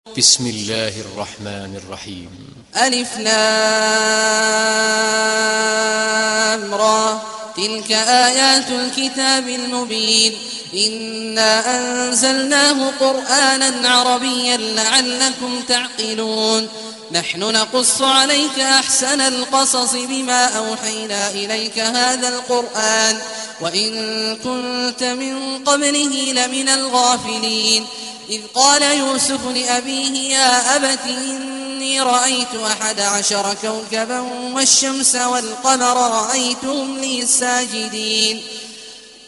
بسم الله الرحمن الرحيم. ألف لام را تلك آيات الكتاب المبين إنا أنزلناه قرآنا عربيا لعلكم تعقلون نحن نقص عليك أحسن القصص بما أوحينا إليك هذا القرآن وإن كنت من قبله لمن الغافلين إذ قال يوسف لأبيه يا أبت إني رأيت 11 كوكبا والشمس والقمر رأيتهم لي ساجدين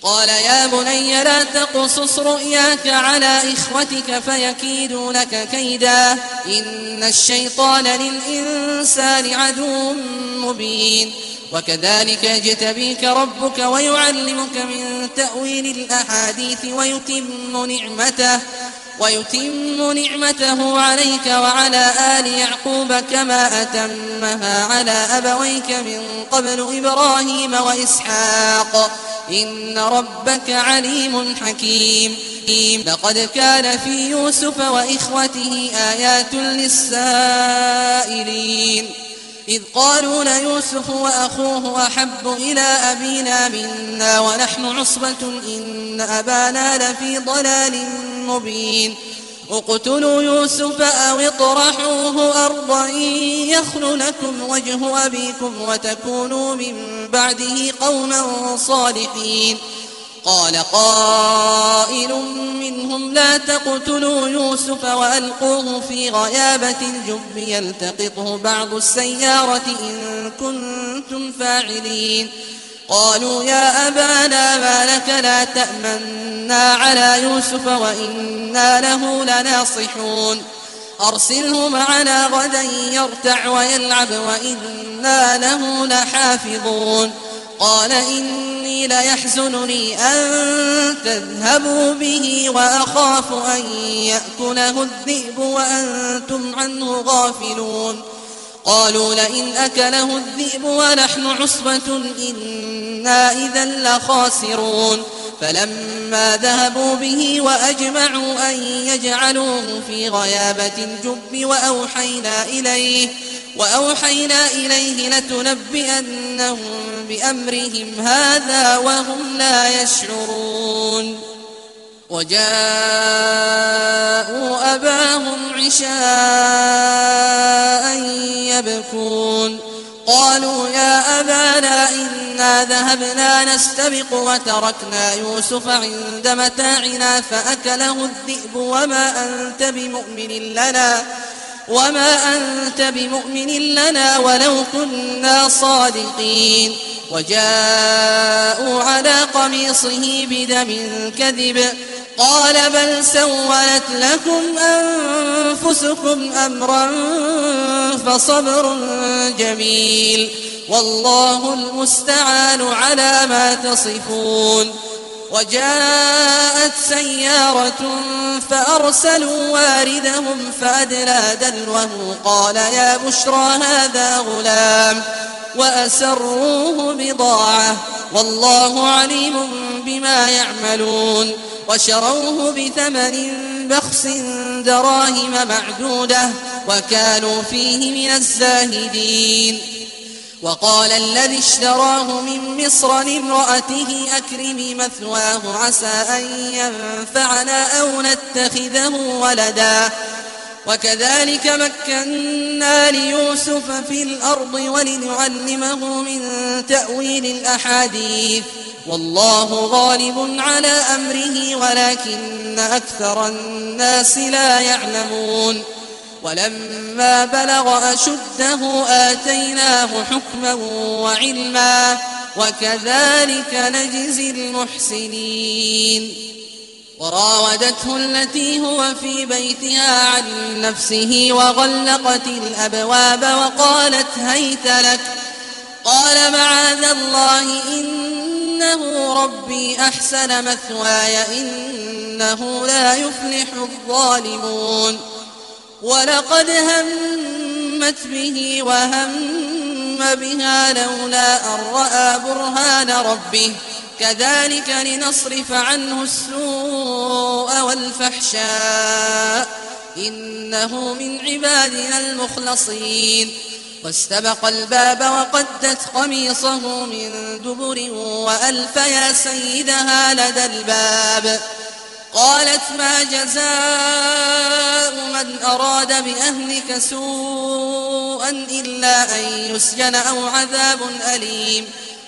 قال يا بني لا تقصص رؤياك على إخوتك فيكيدوا لك كيدا إن الشيطان للإنسان عدو مبين وكذلك يجتبيك ربك ويعلمك من تأويل الأحاديث ويتم نعمته عليك وعلى آل يعقوب كما أتمها على أبويك من قبل إبراهيم وإسحاق إن ربك عليم حكيم لقد كان في يوسف وإخوته آيات للسائلين إذ قالوا ليوسف وأخوه أحب إلى أبينا منا ونحن عصبة إن أبانا لفي ضلال مبين اقتلوا يوسف أو اطرحوه أرضا يخل لكم وجه أبيكم وتكونوا من بعده قوما صالحين قال قائل منهم لا تقتلوا يوسف وألقوه في غيابة الجب يلتقطه بعض السيارة إن كنتم فاعلين قالوا يا أبانا ما لك لا تأمنا على يوسف وإنا له لناصحون أرسله معنا غدا يرتع ويلعب وإنا له لحافظون قال إني ليحزنني أن تذهبوا به وأخاف أن يأكله الذئب وأنتم عنه غافلون قالوا لئن أكله الذئب ونحن عصبة إنا إذا لخاسرون فلما ذهبوا به وأجمعوا أن يجعلوه في غيابة الجب وأوحينا إليه لتنبئنهم بأمرهم هذا وهم لا يشعرون وجاءوا أباهم عشاء يبكون قالوا يا أبانا إنا ذهبنا نستبق وتركنا يوسف عند متاعنا فأكله الذئب وما أنت بمؤمن لنا ولو كنا صادقين وجاءوا على قميصه بدم كذب قال بل سولت لكم أنفسكم أمرا فصبر جميل والله المستعان على ما تصفون وجاءت سيارة فأرسلوا واردهم فأدلى دلوه قال يا بشرى هذا غلام وأسروه بضاعة والله عليم بما يعملون وشروه بثمن بخس دراهم معدودة وكانوا فيه من الزاهدين وقال الذي اشتراه من مصر لامرأته أكرمي مثواه عسى أن ينفعنا أو نتخذه ولدا وكذلك مكنا ليوسف في الأرض ولنعلمه من تأويل الأحاديث والله غالب على أمره ولكن أكثر الناس لا يعلمون ولما بلغ أشده آتيناه حكما وعلما وكذلك نجزي المحسنين وراودته التي هو في بيتها عن نفسه وغلقت الأبواب وقالت هيت لك قال معاذ الله إنه ربي أحسن مثواي إنه لا يفلح الظالمون ولقد همت به وهم بها لولا أن رأى برهان ربه كذلك لنصرف عنه السوء والفحشاء إنه من عبادنا المخلصين. واستبق الباب وقدت قميصه من دبر وألف يا سيدها لدى الباب. قالت ما جزاء من أراد بأهلك سوءا إلا أن يسجن أو عذاب أليم.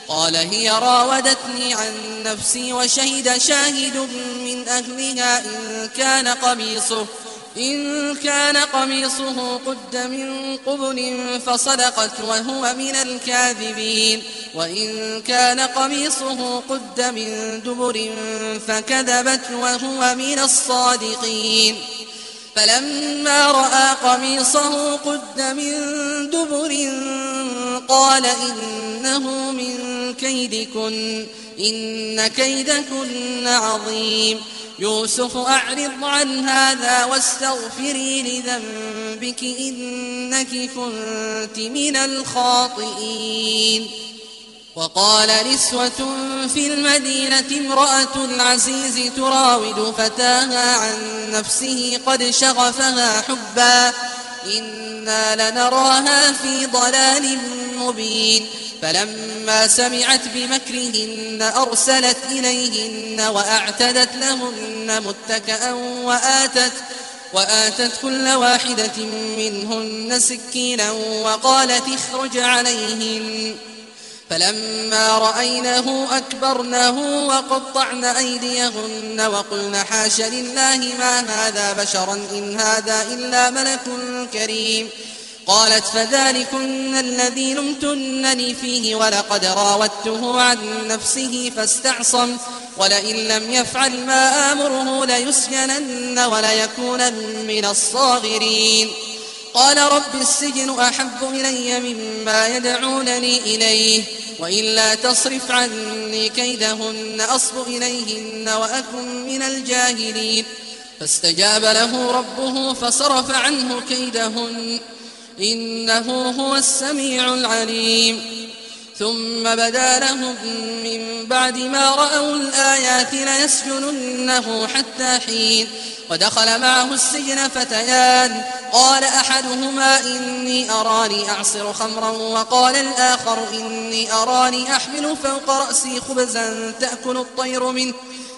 قال هي راودتني عن نفسي وشهد شاهد من أهلها إن كان قميصه قد من قبل فصدقت وهو من الكاذبين وإن كان قميصه قد من دبر فكذبت وهو من الصادقين. فلما رأى قميصه قد من دبر قال إنه من كيدكن إن كيدكن عظيم. يوسف أعرض عن هذا واستغفري لذنبك إنك كنت من الخاطئين. وقال نسوة في المدينة امرأة العزيز تراود فتاها عن نفسه قد شغفها حبا إنا لنراها في ضلال مبين. فلما سمعت بمكرهن أرسلت إليهن وأعتدت لهن متكئا وآتت كل واحدة منهن سكينا وقالت اخرج عليهن. فلما رأينه أكبرنه وقطعن أيديهن وقلن حاش لله ما هذا بشرا إن هذا إلا ملك كريم. قالت فذلكن الذي لمتنني فيه ولقد راودته عن نفسه فاستعصم ولئن لم يفعل ما آمره ليسجنن وليكونن من الصاغرين. قال رب السجن أحب إلي مما يدعونني إليه وإلا تصرف عني كيدهن أصب إليهن وأكن من الجاهلين. فاستجاب له ربه فصرف عنه كيدهن إنه هو السميع العليم. ثم بدا لهم من بعد ما رأوا الآيات ليسجننه حتى حين. ودخل معه السجن فتيان قال أحدهما إني أراني أعصر خمرا وقال الآخر إني أراني أحمل فوق رأسي خبزا تأكل الطير منه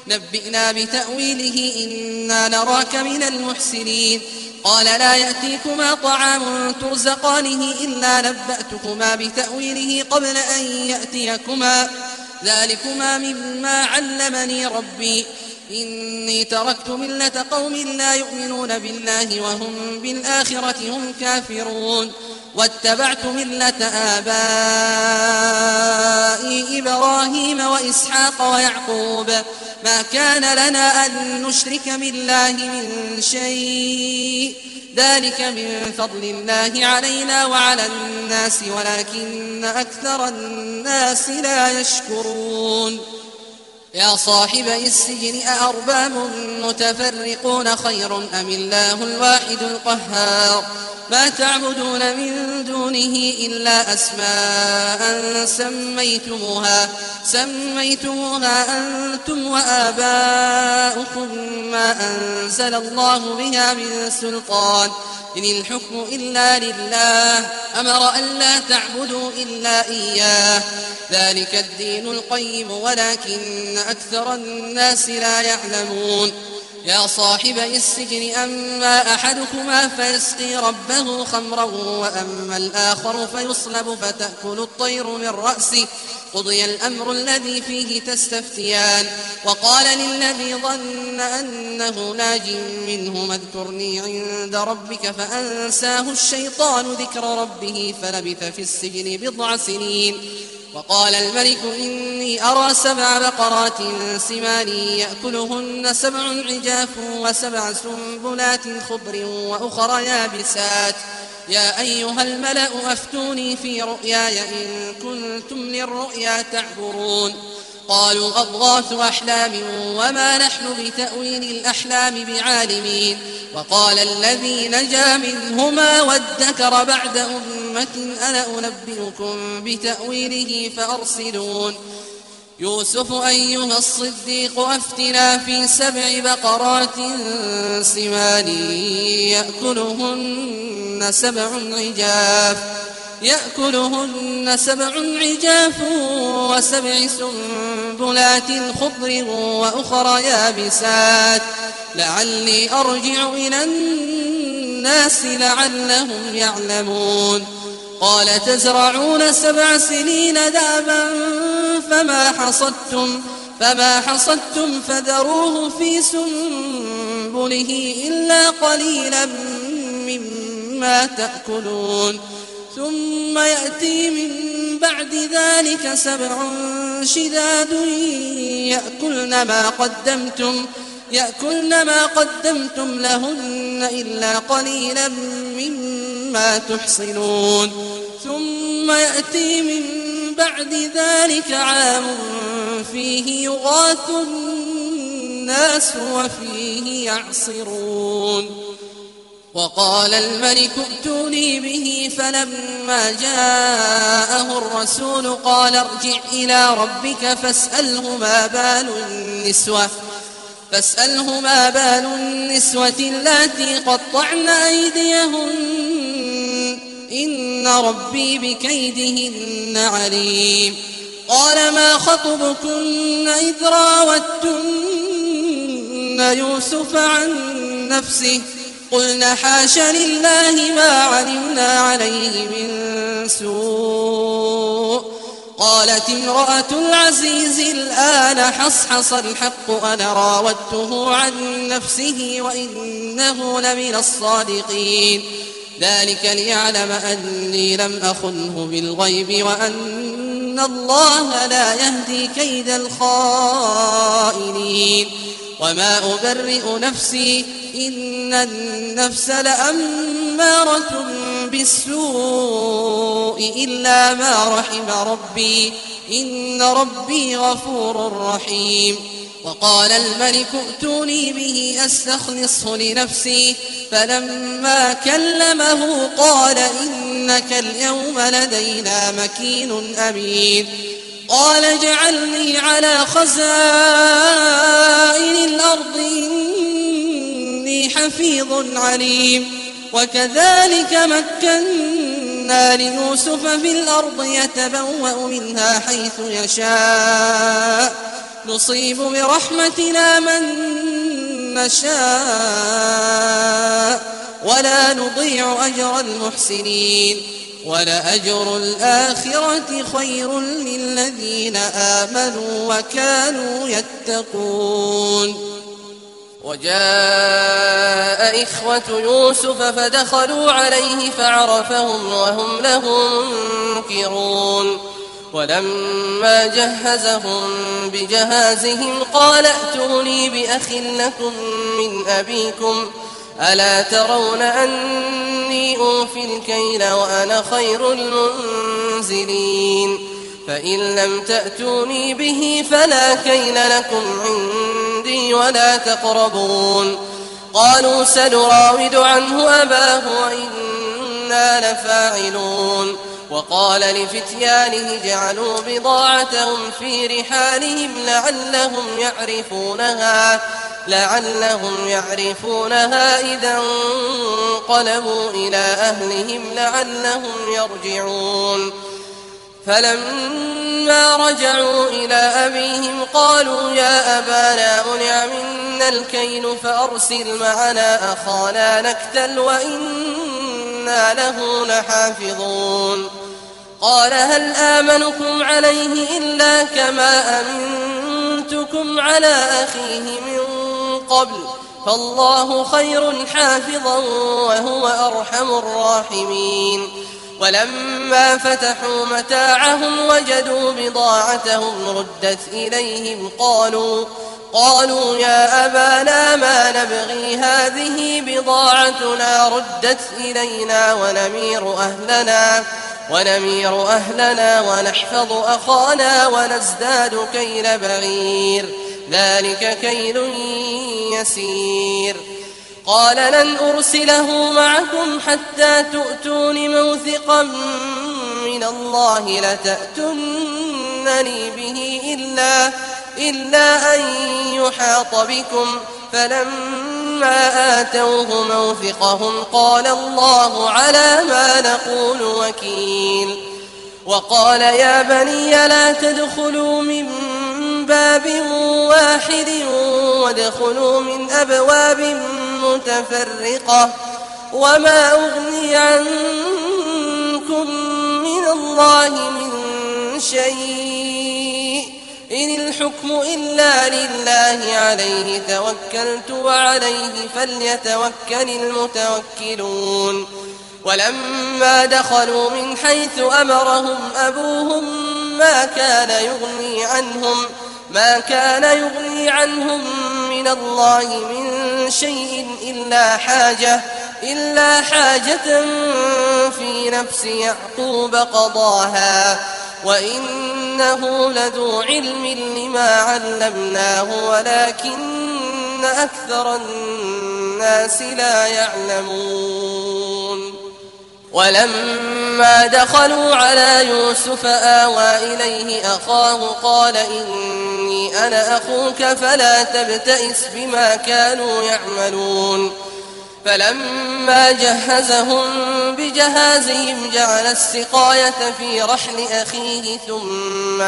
نبئنا بتأويله إنا نراك من المحسنين. قال لا يأتيكما طعام ترزقانه إلا نبأتكما بتأويله قبل أن يأتيكما ذلكما مما علمني ربي إني تركت ملة قوم لا يؤمنون بالله وهم بالآخرة هم كافرون واتبعت ملة آبائي إبراهيم وإسحاق ويعقوب ما كان لنا أن نشرك بالله من شيء ذلك من فضل الله علينا وعلى الناس ولكن أكثر الناس لا يشكرون. يا صاحبي السجن أأرباب متفرقون خير أم الله الواحد القهار ما تعبدون من دونه إلا أسماء سميتموها أنتم وآباؤكم ما أنزل الله بها من سلطان إن الحكم إلا لله أمر أن لا تعبدوا إلا إياه ذلك الدين القيم ولكن أكثر الناس لا يعلمون. يا صاحبي السجن أما أحدكما فيسقي ربه خمرا وأما الآخر فيصلب فتأكل الطير من رأسه قضي الأمر الذي فيه تستفتيان. وقال للذي ظن أنه ناج منه اذكرني عند ربك فأنساه الشيطان ذكر ربه فلبث في السجن بضع سنين. وقال الملك إني أرى 7 بقرات سمان يأكلهن 7 عجاف و7 سنبلات خضر وأخر يابسات يا أيها الملأ أفتوني في رؤياي إن كنتم للرؤيا تعبرون. قالوا أضغاث أحلام وما نحن بتأويل الأحلام بعالمين. وقال الذي نجا منهما وادكر بعد أمة أنا أنبئكم بتأويله فأرسلون. يوسف أيها الصديق أفتنا في 7 بقرات سمان يأكلهن 7 عجاف و7 سنبلات خضر وأخر يابسات لعلي أرجع إلى الناس لعلهم يعلمون قال تزرعون 7 سنين دابا فما حصدتم فذروه في سنبله إلا قليلا مما تأكلون ثم يأتي من بعد ذلك 7 شداد يأكلن ما قدمتم لهن إلا قليلا مما تحصنون ثم يأتي من بعد ذلك عام فيه يغاث الناس وفيه يعصرون وقال الملك ائتوني به فلما جاءه الرسول قال ارجع إلى ربك فاسأله ما بال النسوة اللاتي قطعن أيديهن إن ربي بكيدهن عليم قال ما خطبكن إذ راوتن يوسف عن نفسه قلنا حاش لله ما علمنا عليه من سوء قالت امرأة العزيز الآن حصحص الحق أنا راودته عن نفسه وإنه لمن الصادقين ذلك ليعلم أني لم أخنه بالغيب وأن الله لا يهدي كيد الخائنين وما أبرئ نفسي إن النفس لأمارة بالسوء إلا ما رحم ربي إن ربي غفور رحيم وقال الملك ائتوني به أستخلصه لنفسي فلما كلمه قال إنك اليوم لدينا مكين أمين قال اجعلني على خزائن الأرض إني حفيظ عليم وكذلك مكنا ليوسف في الأرض يتبوأ منها حيث يشاء نصيب برحمتنا من نشاء ولا نضيع أجر المحسنين ولأجر الآخرة خير للذين آمنوا وكانوا يتقون وجاء إخوة يوسف فدخلوا عليه فعرفهم وهم له منكرون ولما جهزهم بجهازهم قال ائتوني بأخ لكم من أبيكم ألا ترون أني أوفي الكيل وأنا خير المنزلين فإن لم تأتوني به فلا كيل لكم عندي ولا تقربون قالوا سنراود عنه أباه وإنا لفاعلون وقال لفتيانه جعلوا بضاعتهم في رحالهم لعلهم يعرفونها إذا انقلبوا إلى أهلهم لعلهم يرجعون فلما رجعوا إلى أبيهم قالوا يا أبانا منع منا الكيل فأرسل معنا أخانا نكتل وإنا له لحافظون قال هل آمنكم عليه إلا كما أمنتكم على أخيه من قبل فالله خير حافظا وهو أرحم الراحمين ولما فتحوا متاعهم وجدوا بضاعتهم ردت إليهم قالوا يا أبانا ما نبغي هذه بضاعتنا ردت إلينا ونمير أهلنا ونحفظ أخانا ونزداد كيل بعير ذلك كيل يسير قال لن أرسله معكم حتى تؤتون موثقا من الله لتأتونني به إلا أن يحاط بكم. فلما آتوه موثقهم قال الله على ما نقول وكيل. وقال يا بني لا تدخلوا من باب واحد وادخلوا من أبواب متفرقة وما أغني عنكم من الله من شيء إن الحكم إلا لله عليه توكلت وعليه فليتوكل المتوكلون. ولما دخلوا من حيث أمرهم أبوهم ما كان يغني عنهم من الله من شيء إلا حاجة في نفس يعقوب قضاها وإنه لذو علم لما علمناه ولكن أكثر الناس لا يعلمون. ولما دخلوا على يوسف آوى إليه أخاه قال إني أنا أخوك فلا تبتئس بما كانوا يعملون. فلما جهزهم بجهازهم جعل السقاية في رحل أخيه ثم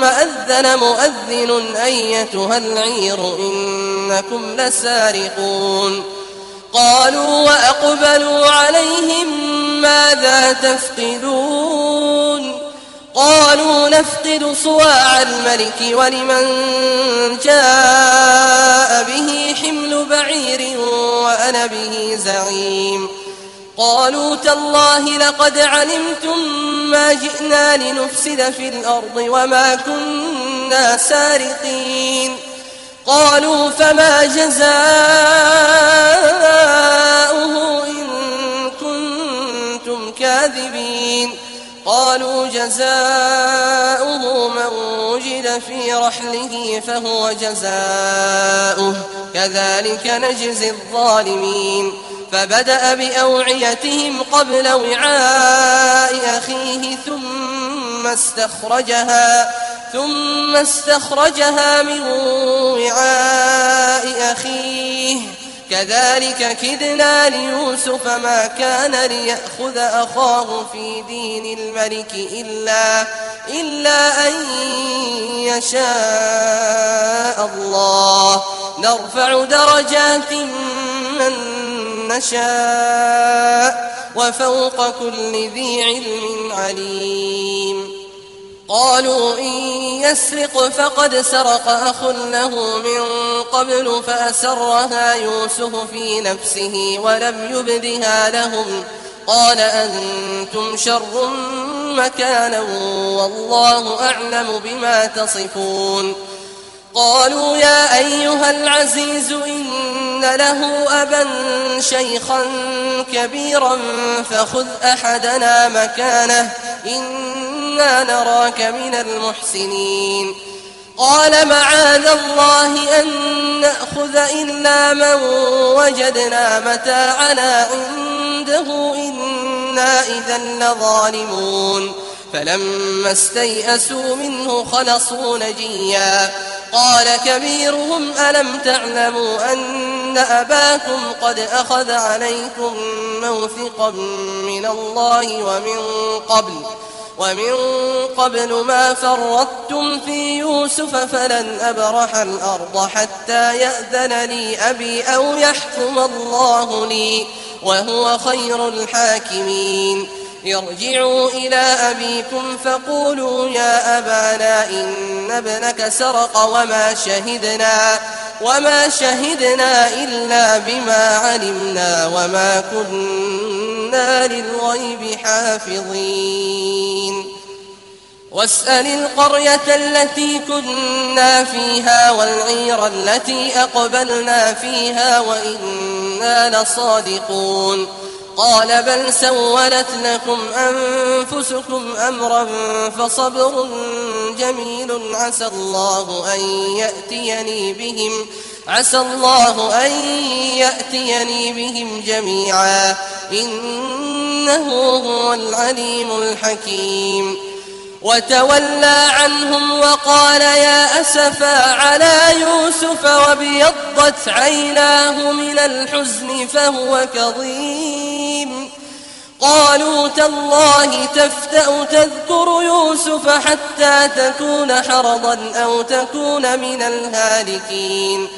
أذن مؤذن أيتها العير إنكم لسارقون. قالوا وأقبلوا عليهم ماذا تفقدون؟ قالوا نفقد صواع الملك ولمن جاء به حمل بعير وأنا به زعيم. قالوا تالله لقد علمتم ما جئنا لنفسد في الأرض وما كنا سارقين. قالوا فما جزاؤه إن كنتم كاذبين؟ قالوا جزاؤه من وجد في رحله فهو جزاؤه كذلك نجزي الظالمين. فبدأ بأوعيتهم قبل وعاء أخيه ثم استخرجها من وعاء أخيه كذلك كدنا ليوسف ما كان ليأخذ أخاه في دين الملك إلا أن يشاء الله نرفع درجات من نشاء وفوق كل ذي علم عليم. قالوا إن يسرق فقد سرق أخ له من قبل فأسرها يوسف في نفسه ولم يبدها لهم قال أنتم شر مكانا والله أعلم بما تصفون. قالوا يا أيها العزيز إن له أبا شيخا كبيرا فخذ أحدنا مكانه إنا نراك من المحسنين. قال معاذ الله أن نأخذ إلا من وجدنا متاعنا عنده إنا إذا لظالمون. فلما استيئسوا منه خلصوا نجيا. قال كبيرهم ألم تعلموا أن أباكم قد أخذ عليكم موثقا من الله ومن قبل ما فرطتم في يوسف فلن أبرح الأرض حتى يأذن لي أبي أو يحكم الله لي وهو خير الحاكمين. ارجعوا إلى أبيكم فقولوا يا أبانا إن ابنك سرق وما شهدنا إلا بما علمنا وما كنا للغيب حافظين. واسأل القرية التي كنا فيها والعير التي أقبلنا فيها وإنا لصادقون. قال بل سولت لكم أنفسكم أمرا فصبر جميل عسى الله أن يأتيني بهم جميعا إن إنه هو العليم الحكيم. وتولى عنهم وقال يا أسفا على يوسف وابيضت عيناه من الحزن فهو كظيم. قالوا تالله تفتأ تذكر يوسف حتى تكون حرضا أو تكون من الهالكين.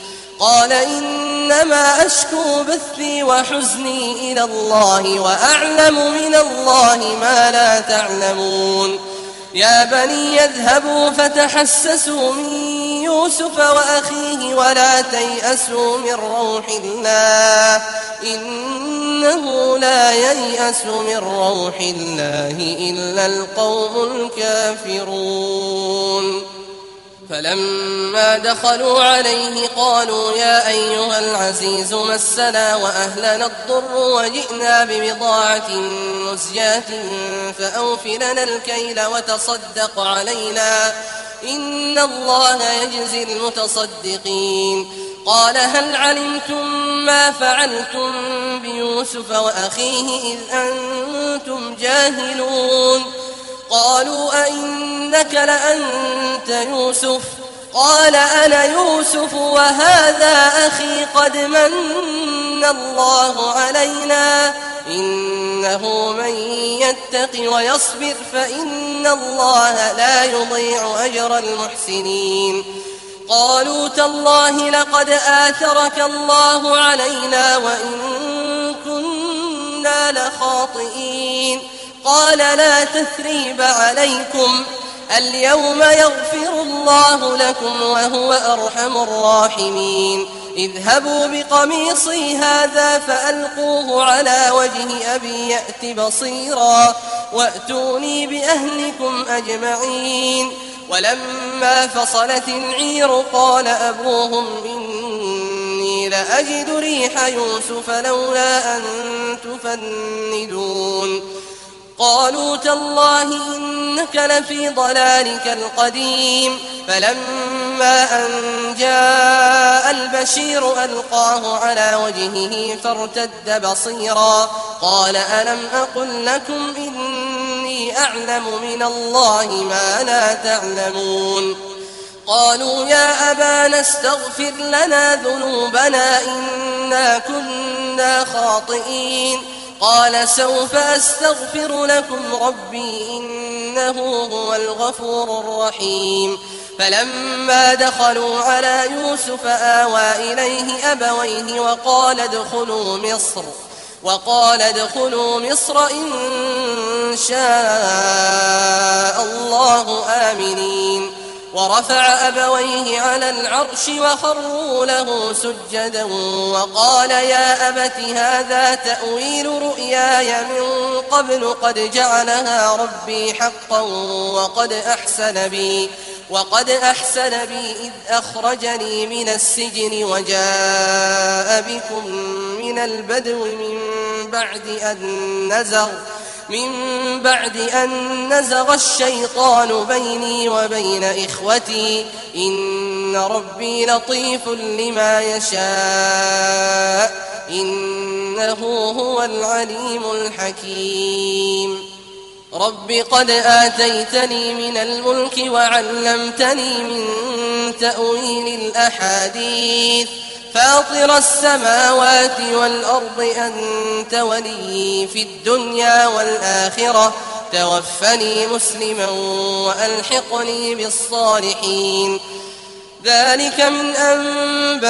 قال إنما أشكو بثي وحزني إلى الله وأعلم من الله ما لا تعلمون. يا بني اذهبوا فتحسسوا من يوسف وأخيه ولا تيأسوا من روح الله إنه لا ييأس من روح الله إلا القوم الكافرون. فلما دخلوا عليه قالوا يا أيها العزيز مسنا وأهلنا الضر وجئنا ببضاعة مزجاة فأوف لنا الكيل وتصدق علينا إن الله يجزي المتصدقين. قال هل علمتم ما فعلتم بيوسف وأخيه إذ أنتم جاهلون؟ قالوا أئنك لأنت يوسف؟ قال أنا يوسف وهذا أخي قد من الله علينا إنه من يتق ويصبر فإن الله لا يضيع أجر المحسنين. قالوا تالله لقد آثرك الله علينا وإن كنا لخاطئين. قال لا تثريب عليكم اليوم يغفر الله لكم وهو أرحم الراحمين. اذهبوا بقميصي هذا فألقوه على وجه أبي يأت بصيرا وأتوني بأهلكم أجمعين. ولما فصلت العير قال أبوهم إني لأجد ريح يوسف لولا أن تفندون. قالوا تالله إنك لفي ضلالك القديم. فلما أن جاء البشير ألقاه على وجهه فارتد بصيرا قال ألم أقل لكم إني أعلم من الله ما لا تعلمون. قالوا يا أبانا استغفر لنا ذنوبنا إنا كنا خاطئين. قال سوف أستغفر لكم ربي إنه هو الغفور الرحيم. فلما دخلوا على يوسف آوى إليه أبويه وقال ادخلوا مصر إن شاء الله آمنين. ورفع أبويه على العرش وخروا له سجدا وقال يا أبت هذا تأويل رؤياي من قبل قد جعلها ربي حقا وقد أحسن بي إذ أخرجني من السجن وجاء بكم من البدو من بعد أن نزغ الشيطان بيني وبين إخوتي إن ربي لطيف لما يشاء إنه هو العليم الحكيم. رب قد آتيتني من الملك وعلمتني من تأويل الأحاديث فاطر السماوات والأرض أنت ولي في الدنيا والآخرة توفني مسلما وألحقني بالصالحين. ذلك من أنباء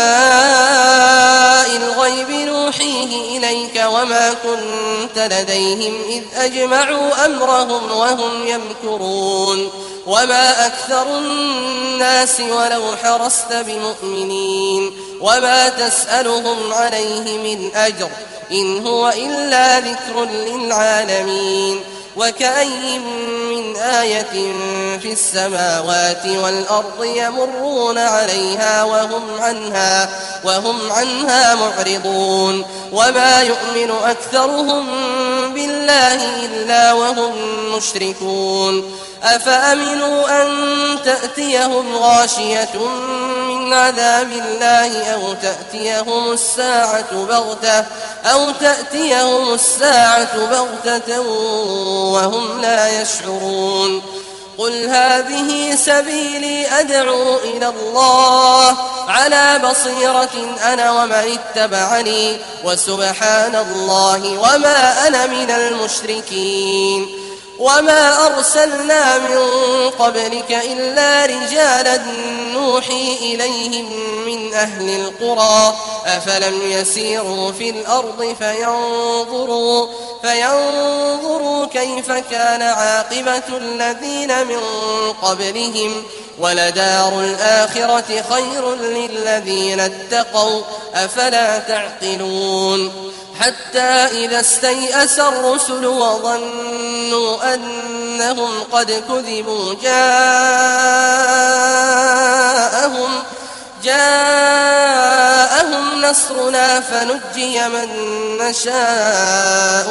الغيب نوحيه إليك وما كنت لديهم إذ أجمعوا أمرهم وهم يمكرون. وما أكثر الناس ولو حرصت بمؤمنين وما تسألهم عليه من أجر إن هو إلا ذكر للعالمين. وكأي من آية في السماوات والأرض يمرون عليها وهم عنها معرضون. وما يؤمن أكثرهم بالله إلا وهم مشركون. أفأمنوا أن تأتيهم غاشية من عذاب الله أو تأتيهم الساعة بغتة أو تأتيهم الساعة بغتة وهم لا يشعرون قل هذه سبيلي أدعو إلى الله على بصيرة أنا ومن اتبعني وسبحان الله وما أنا من المشركين وما أرسلنا من قبلك إلا رجالا نوحي إليهم من أهل القرى أفلم يسيروا في الأرض فينظروا كيف كان عاقبة الذين من قبلهم ولدار الآخرة خير للذين اتقوا أفلا تعقلون حتى إذا استيأس الرسل وظنوا أنهم قد كذبوا جاءهم نصرنا فنجي من نشاء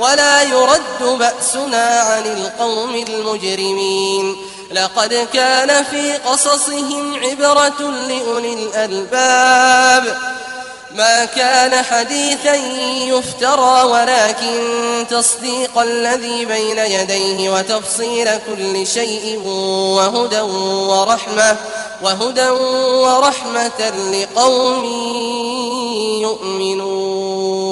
ولا يرد بأسنا عن القوم المجرمين لقد كان في قصصهم عبرة لأولي الألباب ما كان حديثا يفترى ولكن تصديق الذي بين يديه وتفصيل كل شيء وهدى ورحمة لقوم يؤمنون